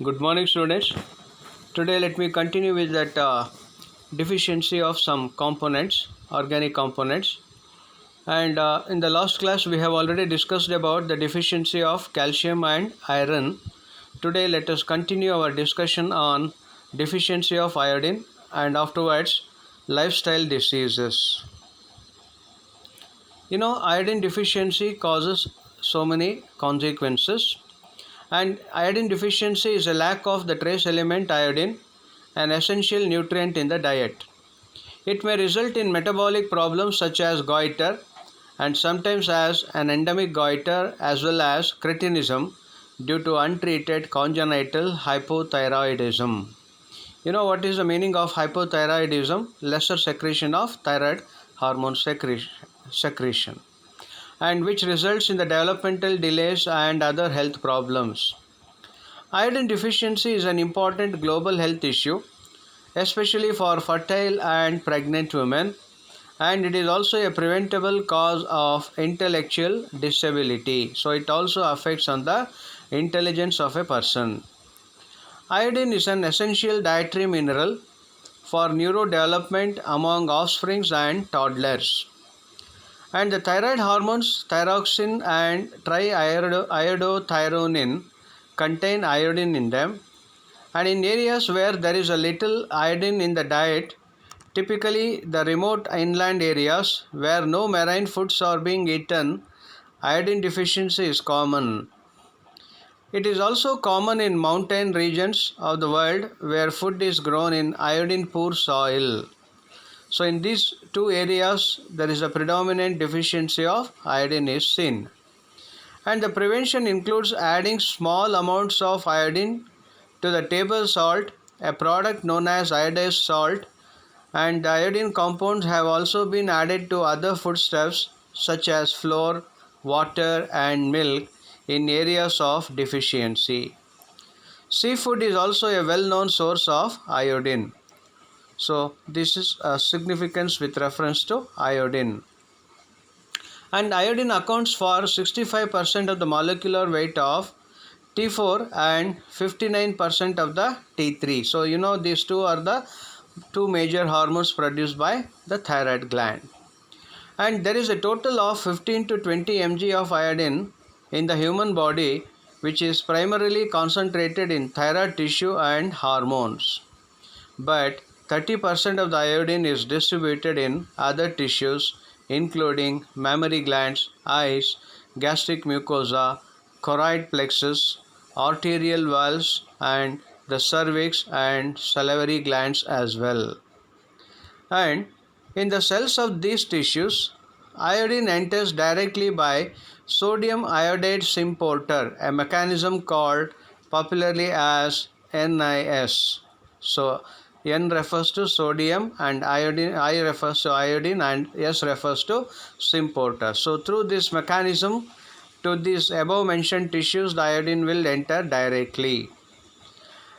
Good morning, students. Today, let me continue with that deficiency of some components, organic components. And in the last class, we have already discussed about the deficiency of calcium and iron. Today, let us continue our discussion on deficiency of iodine and afterwards lifestyle diseases. Iodine deficiency causes so many consequences. And iodine deficiency is a lack of the trace element iodine, an essential nutrient in the diet. It may result in metabolic problems such as goiter and sometimes as an endemic goiter as well as cretinism due to untreated congenital hypothyroidism. You know what is the meaning of hypothyroidism? Lesser secretion of thyroid hormone secretion, and which results in the developmental delays and other health problems. Iodine deficiency is an important global health issue, especially for fertile and pregnant women, and it is also a preventable cause of intellectual disability. So it also affects on the intelligence of a person. Iodine is an essential dietary mineral for neurodevelopment among offspring and toddlers. And the thyroid hormones thyroxine and triiodothyronine contain iodine in them. And in areas where there is a little iodine in the diet, typically the remote inland areas where no marine foods are being eaten, iodine deficiency is common. It is also common in mountain regions of the world where food is grown in iodine poor soil. So in these two areas, there is a predominant deficiency of iodine is seen. And the prevention includes adding small amounts of iodine to the table salt, a product known as iodized salt, and the iodine compounds have also been added to other foodstuffs such as flour, water, and milk in areas of deficiency. Seafood is also a well-known source of iodine. So this is a significance with reference to iodine. And iodine accounts for 65% of the molecular weight of T4 and 59% of the T3. So these two are the two major hormones produced by the thyroid gland. And there is a total of 15 to 20 mg of iodine in the human body, which is primarily concentrated in thyroid tissue and hormones. But 30% of the iodine is distributed in other tissues including mammary glands, eyes, gastric mucosa, choroid plexus, arterial valves, and the cervix and salivary glands as well. And in the cells of these tissues, iodine enters directly by sodium iodide symporter, a mechanism called popularly as NIS. So N refers to sodium and iodine, I refers to iodine, and S refers to symporter. So through this mechanism to these above mentioned tissues, the iodine will enter directly.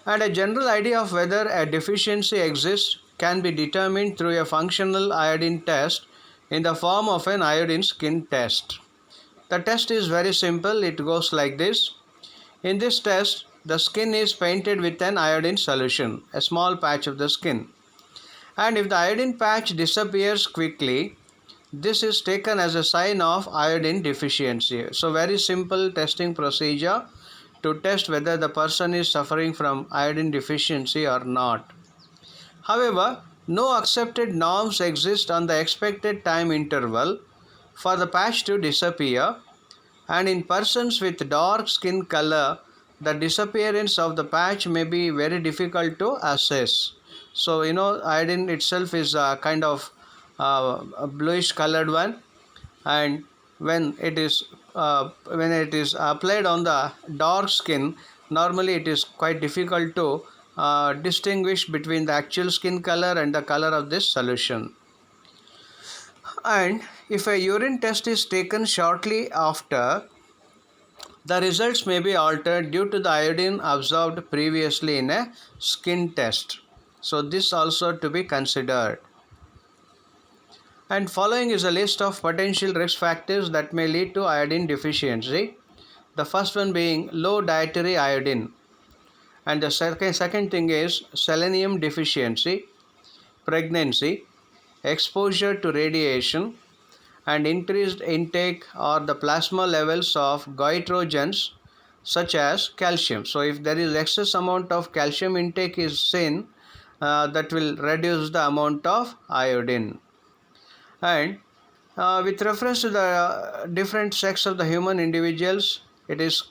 And a general idea of whether a deficiency exists can be determined through a functional iodine test in the form of an iodine skin test. The test is very simple. It goes like this. In this test, the skin is painted with an iodine solution, a small patch of the skin. And if the iodine patch disappears quickly, this is taken as a sign of iodine deficiency. So very simple testing procedure to test whether the person is suffering from iodine deficiency or not. However, no accepted norms exist on the expected time interval for the patch to disappear, and in persons with dark skin color, the disappearance of the patch may be very difficult to assess. So iodine itself is a kind of a bluish colored one, and when it is applied on the dark skin, normally it is quite difficult to distinguish between the actual skin color and the color of this solution. And if a urine test is taken shortly after, the results may be altered due to the iodine absorbed previously in a skin test. So this also to be considered. And following is a list of potential risk factors that may lead to iodine deficiency. The first one being low dietary iodine. And the second thing is selenium deficiency, pregnancy, exposure to radiation, and increased intake or the plasma levels of goitrogens such as calcium. So if there is excess amount of calcium intake is seen, that will reduce the amount of iodine. And with reference to the different sex of the human individuals, it is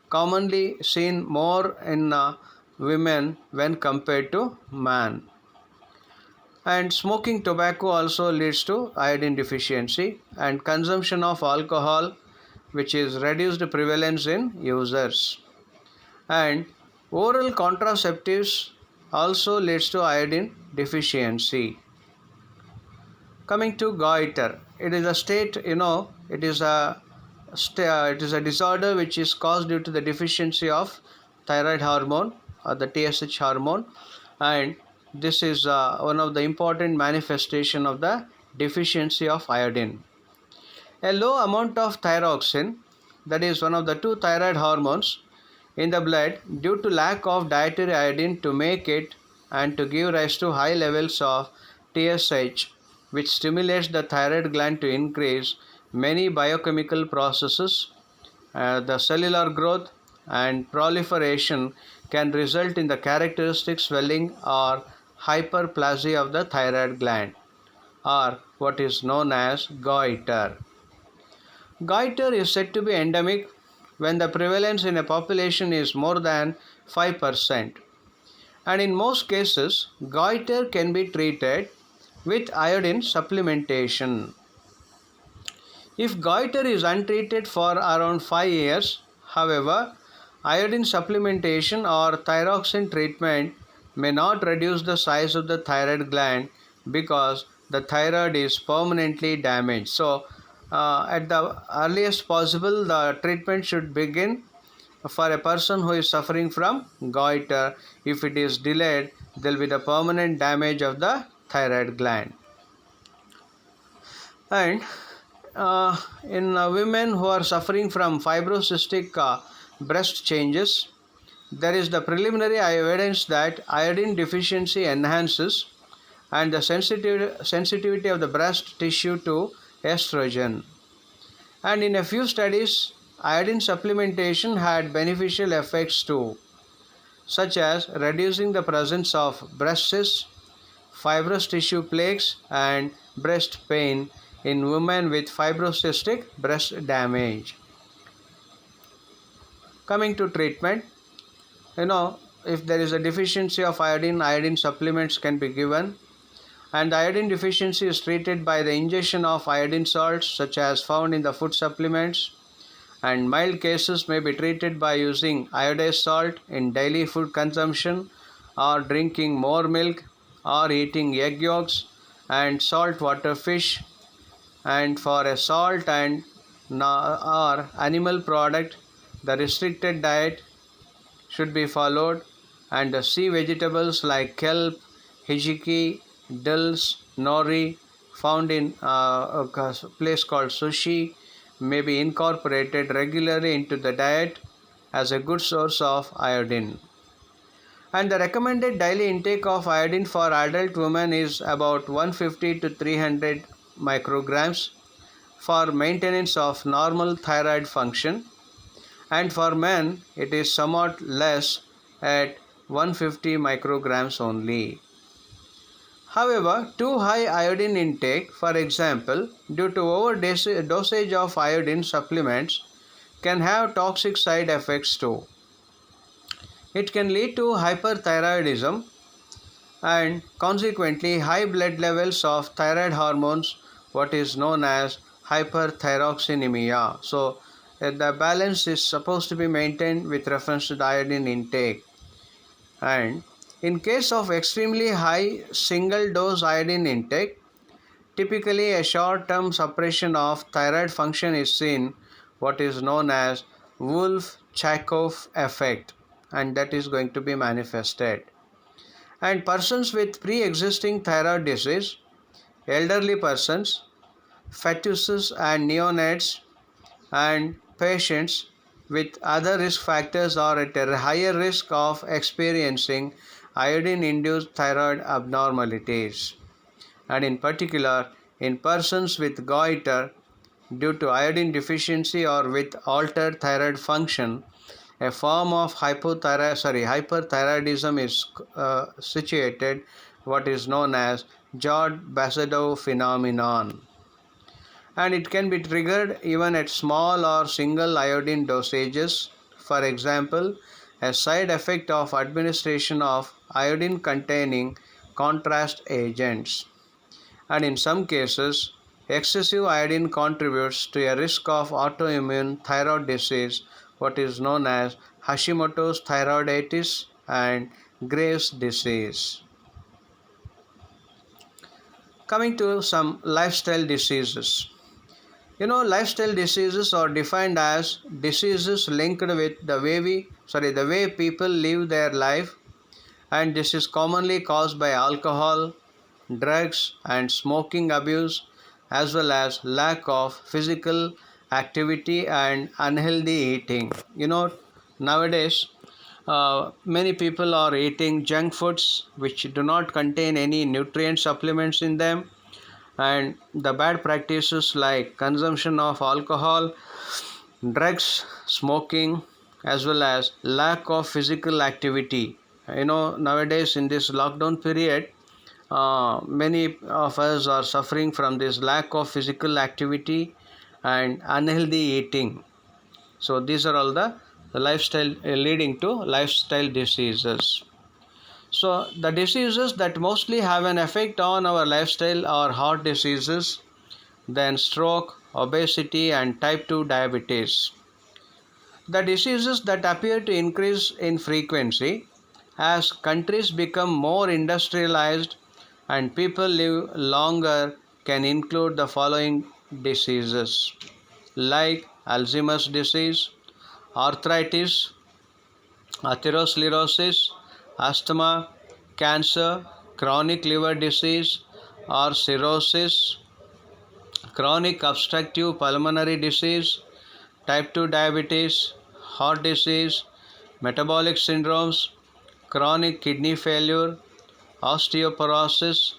commonly seen more in women when compared to man. And smoking tobacco also leads to iodine deficiency, and consumption of alcohol, which is reduced prevalence in users. And oral contraceptives also leads to iodine deficiency. Coming to goiter, it is a state, it is a disorder which is caused due to the deficiency of thyroid hormone or the TSH hormone, and this is one of the important manifestation of the deficiency of iodine. A low amount of thyroxine, that is one of the two thyroid hormones in the blood, due to lack of dietary iodine to make it and to give rise to high levels of TSH, which stimulates the thyroid gland to increase many biochemical processes. The cellular growth and proliferation can result in the characteristic swelling or hyperplasia of the thyroid gland, or what is known as goiter. Goiter is said to be endemic when the prevalence in a population is more than 5%, and in most cases goiter can be treated with iodine supplementation. If goiter is untreated for around 5 years, however, iodine supplementation or thyroxine treatment may not reduce the size of the thyroid gland because the thyroid is permanently damaged. So, at the earliest possible, the treatment should begin for a person who is suffering from goiter. If it is delayed, there will be the permanent damage of the thyroid gland. And in women who are suffering from fibrocystic breast changes, there is the preliminary evidence that iodine deficiency enhances and the sensitivity of the breast tissue to estrogen. And in a few studies, iodine supplementation had beneficial effects too, such as reducing the presence of breast cysts, fibrous tissue plaques, and breast pain in women with fibrocystic breast damage. Coming to treatment, if there is a deficiency of iodine, iodine supplements can be given, and the iodine deficiency is treated by the ingestion of iodine salts such as found in the food supplements, and mild cases may be treated by using iodized salt in daily food consumption or drinking more milk or eating egg yolks and saltwater fish. And for a salt and or animal product, the restricted diet should be followed, and the sea vegetables like kelp, hijiki, dills, nori found in a place called sushi may be incorporated regularly into the diet as a good source of iodine. And the recommended daily intake of iodine for adult women is about 150 to 300 micrograms for maintenance of normal thyroid function, and for men it is somewhat less at 150 micrograms only. However, too high iodine intake, for example, due to overdosage of iodine supplements, can have toxic side effects too. It can lead to hyperthyroidism and consequently high blood levels of thyroid hormones, what is known as hyperthyroxinemia. So, the balance is supposed to be maintained with reference to the iodine intake. And in case of extremely high single dose iodine intake, typically a short term suppression of thyroid function is seen, what is known as Wolff-Chaikoff effect, and that is going to be manifested. And persons with pre-existing thyroid disease, elderly persons, fetuses and neonates, and patients with other risk factors are at a higher risk of experiencing iodine-induced thyroid abnormalities, and in particular in persons with goiter due to iodine deficiency or with altered thyroid function. A form of hyperthyroidism is situated, what is known as Jod-Basedow phenomenon, and it can be triggered even at small or single iodine dosages. For example, a side effect of administration of iodine containing contrast agents. And in some cases, excessive iodine contributes to a risk of autoimmune thyroid disease, what is known as Hashimoto's thyroiditis and Graves' disease. Coming to some lifestyle diseases. Lifestyle diseases are defined as diseases linked with the way people live their life, and this is commonly caused by alcohol, drugs, and smoking abuse, as well as lack of physical activity and unhealthy eating. Nowadays, many people are eating junk foods which do not contain any nutrient supplements in them, and the bad practices like consumption of alcohol, drugs, smoking, as well as lack of physical activity. Nowadays in this lockdown period, many of us are suffering from this lack of physical activity and unhealthy eating. So these are all the lifestyle leading to lifestyle diseases. So the diseases that mostly have an effect on our lifestyle are heart diseases, then stroke, obesity, and type 2 diabetes. The diseases that appear to increase in frequency as countries become more industrialized and people live longer can include the following diseases like Alzheimer's disease, arthritis, atherosclerosis, asthma, cancer, chronic liver disease or cirrhosis, chronic obstructive pulmonary disease, type 2 diabetes, heart disease, metabolic syndromes, chronic kidney failure, osteoporosis,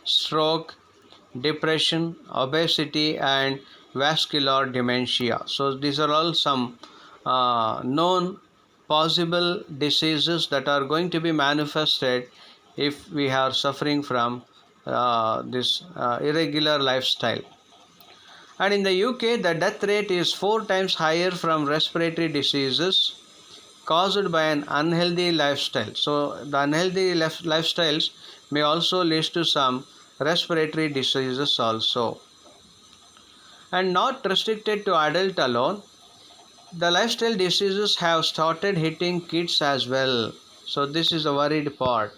stroke, depression, obesity, and vascular dementia. So, these are all some known possible diseases that are going to be manifested if we are suffering from this irregular lifestyle. And in the UK, the death rate is 4 times higher from respiratory diseases caused by an unhealthy lifestyle. So, the unhealthy lifestyles may also lead to some respiratory diseases also. And not restricted to adult alone, the lifestyle diseases have started hitting kids as well. So, this is a worried part.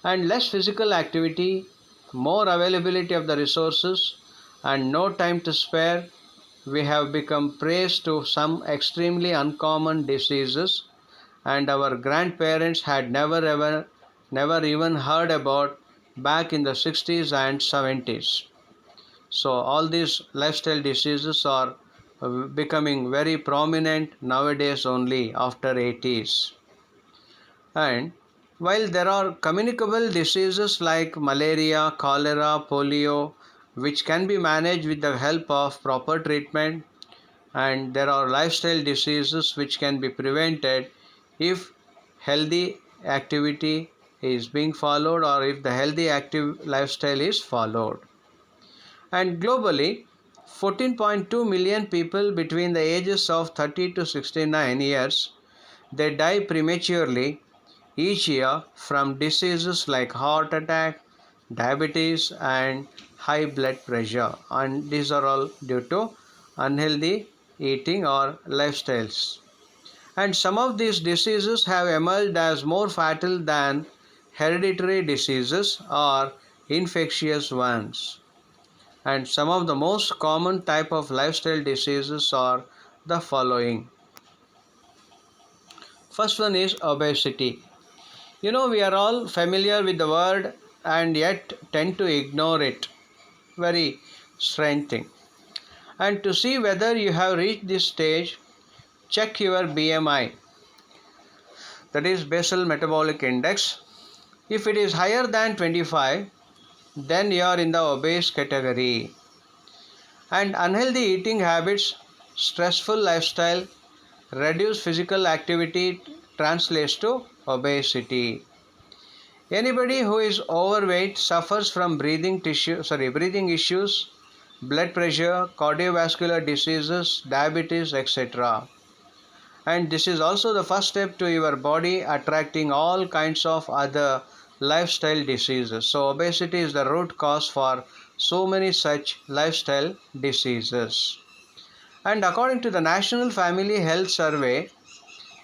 And less physical activity, more availability of the resources, and no time to spare, we have become prey to some extremely uncommon diseases, and our grandparents had never even heard about back in the 60s and 70s. So all these lifestyle diseases are becoming very prominent nowadays only after 80s. And while there are communicable diseases like malaria, cholera, polio, which can be managed with the help of proper treatment, and there are lifestyle diseases which can be prevented if healthy activity is being followed or if the healthy active lifestyle is followed. And globally, 14.2 million people between the ages of 30 to 69 years, they die prematurely each year from diseases like heart attack, diabetes, and high blood pressure, and these are all due to unhealthy eating or lifestyles. And some of these diseases have emerged as more fatal than hereditary diseases or infectious ones. And some of the most common type of lifestyle diseases are the following. First one is obesity. We are all familiar with the word and yet tend to ignore it. Very strange thing. And to see whether you have reached this stage, check your BMI, that is basal metabolic index. If it is higher than 25, then you are in the obese category. And unhealthy eating habits, stressful lifestyle, reduced physical activity translates to obesity. Anybody who is overweight suffers from breathing issues, blood pressure, cardiovascular diseases, diabetes, etc. And this is also the first step to your body attracting all kinds of other lifestyle diseases. So obesity is the root cause for so many such lifestyle diseases. And according to the National Family Health Survey,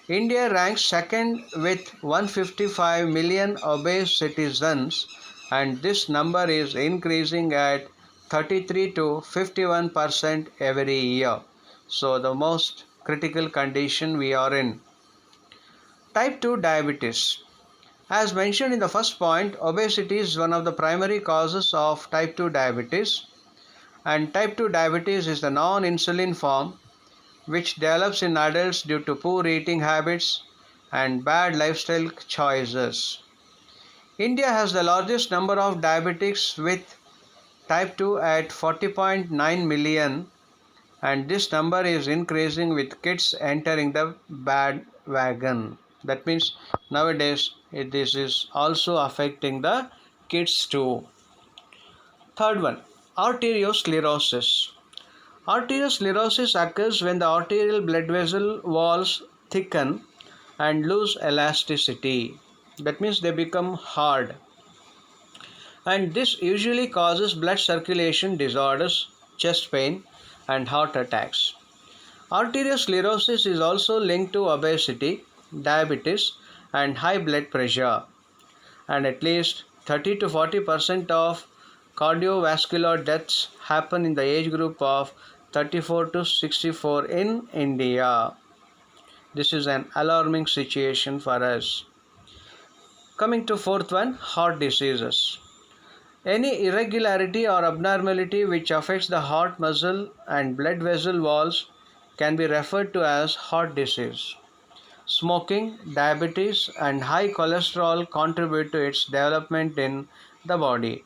India ranks second with 155 million obese citizens, and this number is increasing at 33 to 51% every year. So the most critical condition we are in. Type 2 diabetes. As mentioned in the first point, obesity is one of the primary causes of type 2 diabetes, and type 2 diabetes is the non-insulin form which develops in adults due to poor eating habits and bad lifestyle choices. India has the largest number of diabetics with type 2 at 40.9 million, and this number is increasing with kids entering the bad wagon. That means nowadays this is also affecting the kids too. Third one, arteriosclerosis. Arteriosclerosis occurs when the arterial blood vessel walls thicken and lose elasticity. That means they become hard. And this usually causes blood circulation disorders, chest pain, and heart attacks. Arteriosclerosis is also linked to obesity, diabetes, and high blood pressure. And at least 30 to 40% of cardiovascular deaths happen in the age group of 34 to 64 in India. This is an alarming situation for us. Coming to fourth one, heart diseases. Any irregularity or abnormality which affects the heart muscle and blood vessel walls can be referred to as heart disease. Smoking, diabetes, and high cholesterol contribute to its development in the body.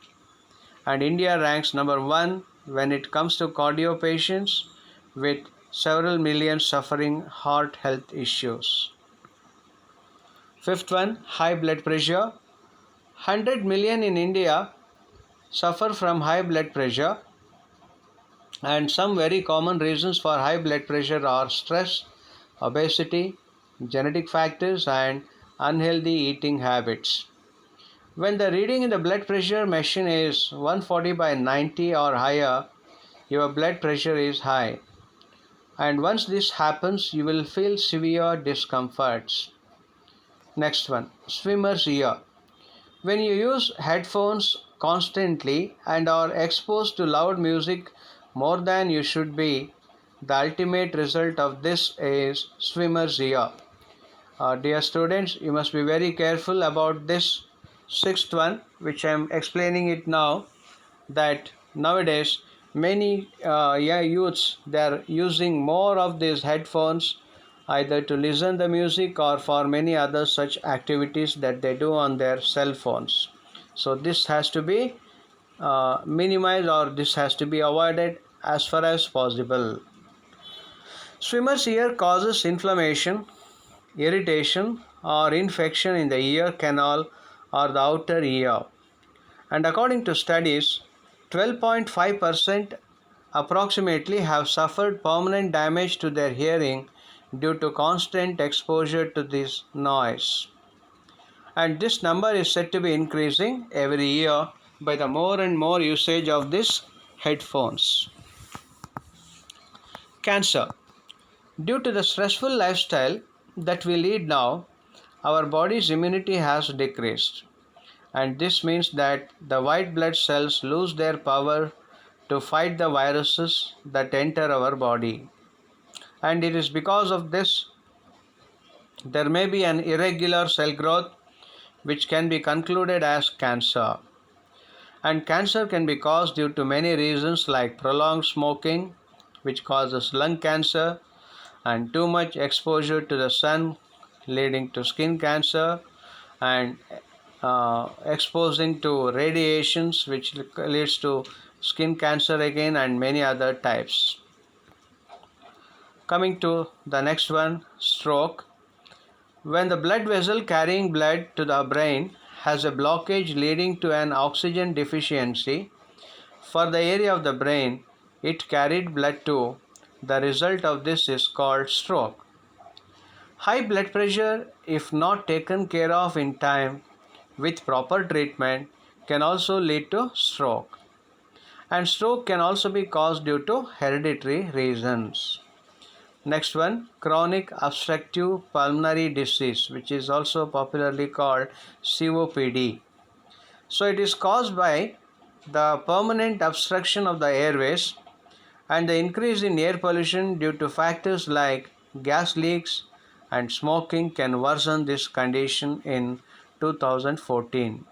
And India ranks number 1 when it comes to cardio patients, with several million suffering heart health issues. Fifth one, high blood pressure. 100 million in India suffer from high blood pressure, and some very common reasons for high blood pressure are stress, obesity, genetic factors, and unhealthy eating habits. When the reading in the blood pressure machine is 140/90 or higher, your blood pressure is high. And once this happens, you will feel severe discomforts. Next one, swimmer's ear. When you use headphones constantly and are exposed to loud music more than you should be, the ultimate result of this is swimmer's ear. Dear students, you must be very careful about this sixth one, which I am explaining it now, that nowadays many youths, they are using more of these headphones either to listen the music or for many other such activities that they do on their cell phones. So this has to be minimized, or this has to be avoided as far as possible. Swimmer's ear causes inflammation, irritation, or infection in the ear canal or the outer ear. And according to studies, 12.5% approximately have suffered permanent damage to their hearing due to constant exposure to this noise. And this number is said to be increasing every year by the more and more usage of these headphones. Cancer. Due to the stressful lifestyle that we lead now, our body's immunity has decreased. And this means that the white blood cells lose their power to fight the viruses that enter our body. And it is because of this there may be an irregular cell growth which can be concluded as cancer. And cancer can be caused due to many reasons like prolonged smoking, which causes lung cancer, and too much exposure to the sun leading to skin cancer, and exposing to radiations which leads to skin cancer again, and many other types. Coming to the next one, stroke. When the blood vessel carrying blood to the brain has a blockage leading to an oxygen deficiency for the area of the brain it carried blood to, the result of this is called stroke. High blood pressure, if not taken care of in time with proper treatment, can also lead to stroke. And stroke can also be caused due to hereditary reasons. Next one, chronic obstructive pulmonary disease, which is also popularly called COPD. So it is caused by the permanent obstruction of the airways and the increase in air pollution due to factors like gas leaks and smoking can worsen this condition in 2014.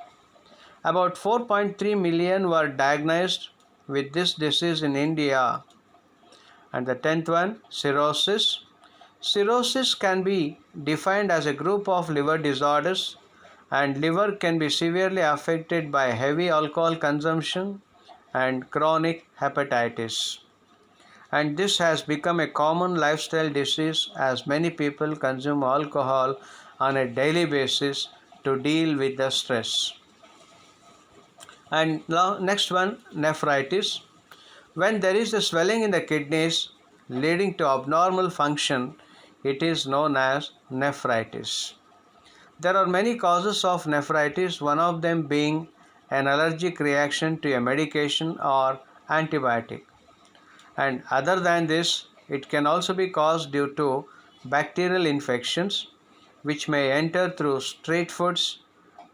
About 4.3 million were diagnosed with this disease in India. And the 10th one, cirrhosis. Cirrhosis can be defined as a group of liver disorders, and liver can be severely affected by heavy alcohol consumption and chronic hepatitis. And this has become a common lifestyle disease as many people consume alcohol on a daily basis to deal with the stress. And now next one, nephritis. When there is a swelling in the kidneys leading to abnormal function, it is known as nephritis. There are many causes of nephritis, one of them being an allergic reaction to a medication or antibiotic. And other than this, it can also be caused due to bacterial infections which may enter through street foods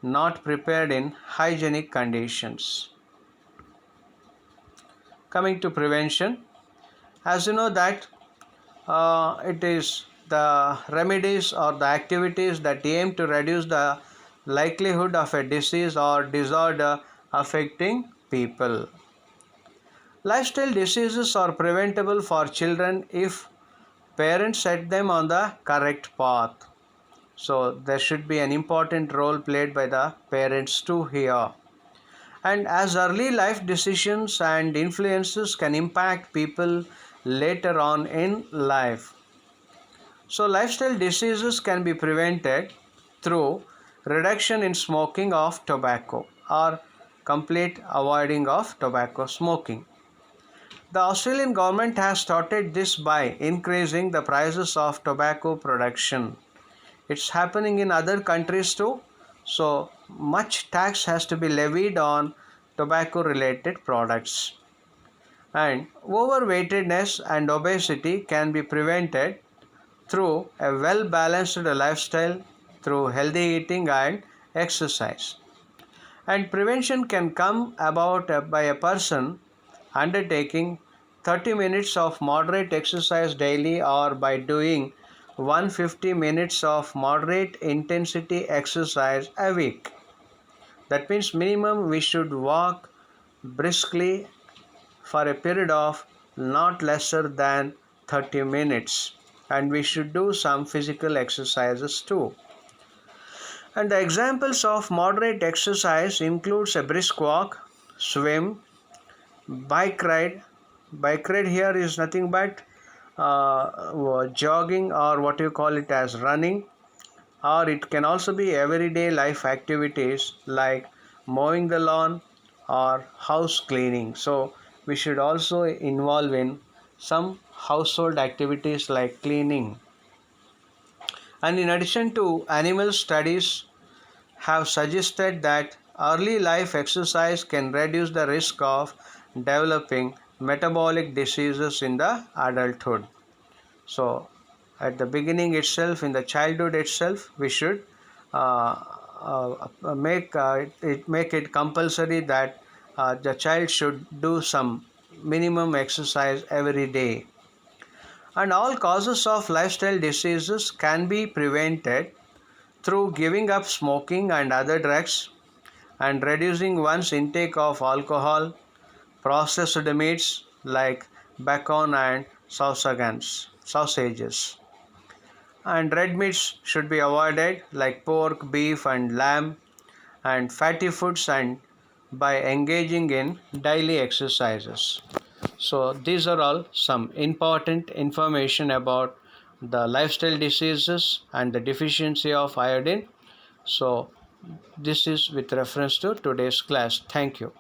not prepared in hygienic conditions. Coming to prevention, as you know that it is the remedies or the activities that aim to reduce the likelihood of a disease or disorder affecting people. Lifestyle diseases are preventable for children if parents set them on the correct path. So there should be an important role played by the parents too here. And as early life decisions and influences can impact people later on in life. So lifestyle diseases can be prevented through reduction in smoking of tobacco or complete avoiding of tobacco smoking. The Australian government has started this by increasing the prices of tobacco production. It's happening in other countries too. So much tax has to be levied on tobacco related products. And overweightedness and obesity can be prevented through a well balanced lifestyle, through healthy eating and exercise. And prevention can come about by a person undertaking 30 minutes of moderate exercise daily or by doing 150 minutes of moderate intensity exercise a week. That means minimum we should walk briskly for a period of not lesser than 30 minutes, and we should do some physical exercises too. And the examples of moderate exercise includes a brisk walk, swim, bike ride. Bike ride here is nothing but jogging, or what you call it as running, or it can also be everyday life activities like mowing the lawn or house cleaning. So we should also involve in some household activities like cleaning. And in addition to, animal studies have suggested that early life exercise can reduce the risk of developing metabolic diseases in the adulthood. So at the beginning itself, in the childhood itself, we should make it compulsory that the child should do some minimum exercise every day. And all causes of lifestyle diseases can be prevented through giving up smoking and other drugs, and reducing one's intake of alcohol, processed meats like bacon and sausagans. sausages. And red meats should be avoided like pork, beef and lamb, and fatty foods, and by engaging in daily exercises. So these are all some important information about the lifestyle diseases and the deficiency of iodine. So this is with reference to today's class. Thank you.